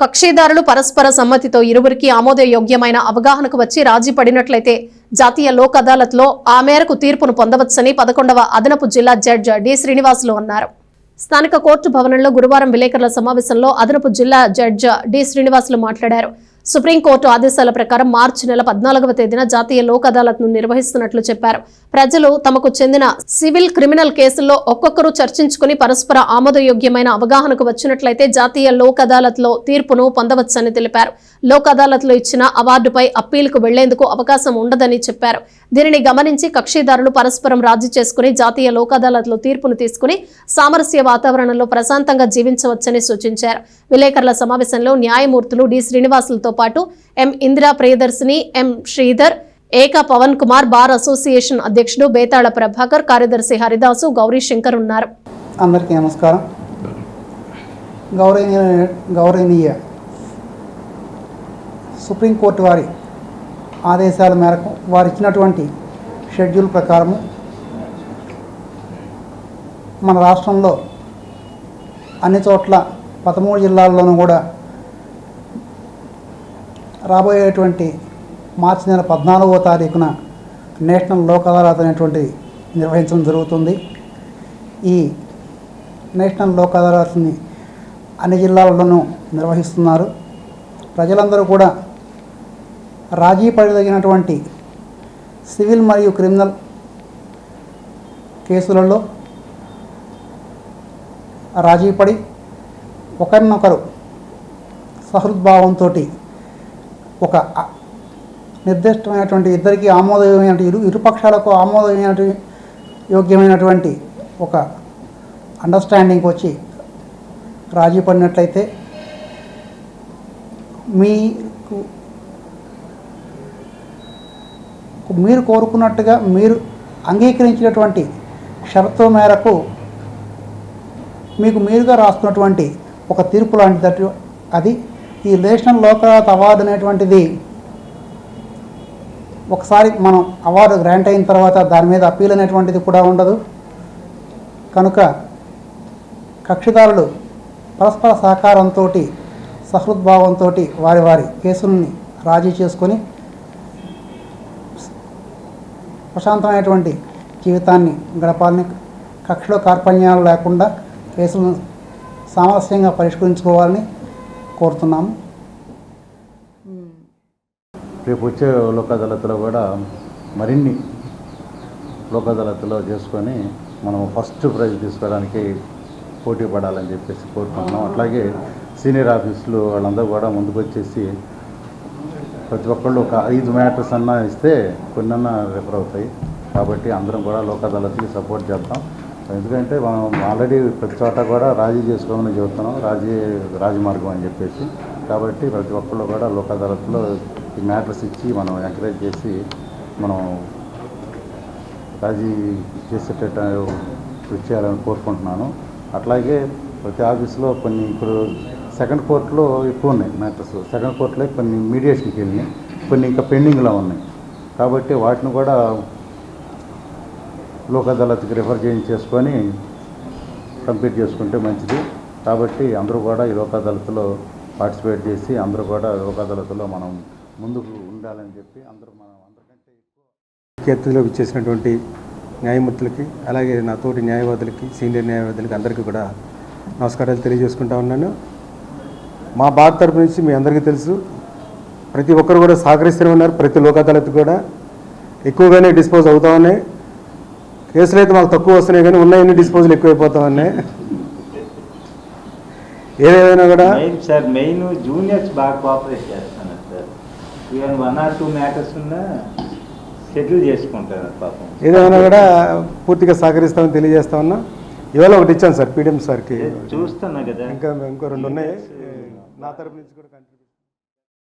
కక్షిదారులు పరస్పర సమ్మతితో ఇరువురికి ఆమోదయోగ్యమైన అవగాహనకు వచ్చి రాజీ పడినట్లయితే జాతీయ లోక్ అదాలత్లో ఆ మేరకు తీర్పును పొందవచ్చని 11వ అదనపు జిల్లా జడ్జి డి శ్రీనివాసులు అన్నారు. స్థానిక కోర్టు భవనంలో గురువారం విలేకరుల సమావేశంలో అదనపు జిల్లా జడ్జి డి శ్రీనివాసులు మాట్లాడారు. సుప్రీంకోర్టు ఆదేశాల ప్రకారం మార్చి నెల 14వ తేదీన జాతీయ లోక్ అదాలత్ను నిర్వహిస్తున్నట్లు చెప్పారు. ప్రజలు తమకు చెందిన సివిల్, క్రిమినల్ కేసుల్లో ఒక్కొక్కరు చర్చించుకుని పరస్పర ఆమోదయోగ్యమైన అవగాహనకు వచ్చినట్లయితే జాతీయ లోక్ అదాలత్లో తీర్పును పొందవచ్చని తెలిపారు. లోక్ అదాలత్లో ఇచ్చిన అవార్డుపై అప్పీలుకు వెళ్లేందుకు అవకాశం ఉండదని చెప్పారు. దీనిని గమనించి కక్షిదారులు పరస్పరం రాజీ చేసుకుని జాతీయ లోక్ అదాలత్లో తీర్పును తీసుకుని సామరస్య వాతావరణంలో ప్రశాంతంగా జీవించవచ్చని సూచించారు. విలేకరుల సమావేశంలో న్యాయమూర్తులు డి శ్రీనివాసులతో పాటు ఎం ఇందిరా ప్రియదర్శిని, ఎం శ్రీధర్, ఏకా పవన్ కుమార్, బార్ అసోసియేషన్ అధ్యక్షుడు బేతాళ ప్రభాకర్, కార్యదర్శి హరిదాసు, గౌరీ శంకర్ ఉన్నారు. అందరికీ నమస్కారం. గౌరవనీయ సుప్రీంకోర్టు వారి ఆదేశాల మేరకు వారు ఇచ్చినటువంటి షెడ్యూల్ ప్రకారము మన రాష్ట్రంలో అన్ని చోట్ల 13 జిల్లాల్లోనూ కూడా రాబోయేటువంటి మార్చి నెల 14వ తారీఖున నేషనల్ లోక్ అదాలత్ అనేటువంటిది నిర్వహించడం జరుగుతుంది. ఈ నేషనల్ లోక్ అదాలత్ని అన్ని జిల్లాల్లోనూ నిర్వహిస్తున్నారు. ప్రజలందరూ కూడా రాజీ పడదగినటువంటి సివిల్ మరియు క్రిమినల్ కేసులలో రాజీ పడి ఒకరినొకరు సహృద్భావంతో ఒక నిర్దిష్టమైనటువంటి ఇద్దరికి ఆమోదయోగ్యమైన ఇరుపక్షాలకు యోగ్యమైనటువంటి ఒక అండర్స్టాండింగ్కి వచ్చి రాజీ పడినట్లయితే మీరు కోరుకున్నట్టుగా మీరు అంగీకరించినటువంటి షరతు మేరకు మీకు మీరుగా రాస్తున్నటువంటి ఒక తీర్పు లాంటిది అది. ఈ నేషనల్ లోక్ అదాలత్ అవార్డు అనేటువంటిది ఒకసారి మనం అవార్డు గ్రాంట్ అయిన తర్వాత దాని మీద అప్పీల్ అనేటువంటిది కూడా ఉండదు. కనుక కక్షిదారులు పరస్పర సహకారంతో, సహృద్భావంతో వారి వారి కేసుల్ని రాజీ చేసుకొని ప్రశాంతమైనటువంటి జీవితాన్ని గడపాలని, కక్షలో కార్పణ్యాలు లేకుండా కేసులను సామరస్యంగా పరిష్కరించుకోవాలని కోరుతున్నాము. రేపు వచ్చే లోక్ అదాలత్లో కూడా మరిన్ని లోక్ అదాలత్లో చేసుకొని మనం ఫస్ట్ ప్రైజ్ తీసుకోవడానికి పోటీ పడాలని చెప్పేసి కోరుకుంటున్నాం. అట్లాగే సీనియర్ ఆఫీసులు వాళ్ళందరూ కూడా ముందుకు వచ్చేసి ప్రతి ఒక్కళ్ళు ఒక 5 మ్యాటర్స్ అన్నా ఇస్తే కొన్నన్నా రిఫర్ అవుతాయి. కాబట్టి అందరం కూడా లోక్ అదాలత్కి సపోర్ట్ చేద్దాం. ఎందుకంటే మనం ఆల్రెడీ ప్రతి చోట కూడా రాజీ చేసుకోమని చెబుతున్నాం, రాజమార్గం అని చెప్పేసి. కాబట్టి ప్రతి ఒక్కళ్ళు కూడా లోక్ అదాలత్లో ఈ మ్యాటర్స్ ఇచ్చి మనం ఎంకరేజ్ చేసి మనం రాజీ చేసేటట్టు కృషి చేయాలని కోరుకుంటున్నాను. అట్లాగే ప్రతి ఆఫీస్లో కొన్ని ఇప్పుడు సెకండ్ కోర్టులో ఎక్కువ ఉన్నాయి మ్యాటర్స్. సెకండ్ కోర్టులో కొన్ని మీడియేషన్కి వెళ్ళినాయి, కొన్ని ఇంకా పెండింగ్లో ఉన్నాయి. కాబట్టి వాటిని కూడా లోక్ అదాలత్కి రిఫర్ చేసుకొని కంప్లీట్ చేసుకుంటే మంచిది. కాబట్టి అందరూ కూడా ఈ లోక్ అదాలత్లో పార్టిసిపేట్ చేసి అందరూ కూడా లోక్ అదాలత్లో మనం ముందుకు ఉండాలని చెప్పి అందరికంటే ఎక్కువ అతిథిలో ఇచ్చేసినటువంటి న్యాయమూర్తులకి, అలాగే నా తోటి న్యాయవాదులకి, సీనియర్ న్యాయవాదులకి అందరికీ కూడా నమస్కారాలు తెలియజేసుకుంటా ఉన్నాను. మా బాధ తరపు నుంచి మీ అందరికీ తెలుసు, ప్రతి ఒక్కరు కూడా సహకరిస్తూనే ఉన్నారు. ప్రతి లోక్ అదాలత్ కూడా ఎక్కువగానే డిస్పోజ్ అవుతూ ఉన్నాయి. కేసులు అయితే మాకు తక్కువ వస్తున్నాయి, కానీ ఉన్నాయన్నీ డిస్పోజల్ ఎక్కువైపోతా ఉన్నాయి. ఏదేమైనా కూడా సార్ మెయిన్ జూనియర్స్ బాగా కోఆపరేట్ చేస్తున్నారు సార్. ఈవెన్ 1 or 2 మ్యాటర్స్ ఉన్నా సెటిల్ చేసుకుంటారు పాపం. ఏదేమైనా కూడా పూర్తిగా సహకరిస్తామని తెలియజేస్తా ఉన్నా. ఇవాళ ఒకటి ఇచ్చాను సార్ పీడిఎం సార్కి, చూస్తున్నా కదా, ఇంకా ఇంకో 2 ఉన్నాయి. నా తరపు నుంచి కూడా కంటిన్యూ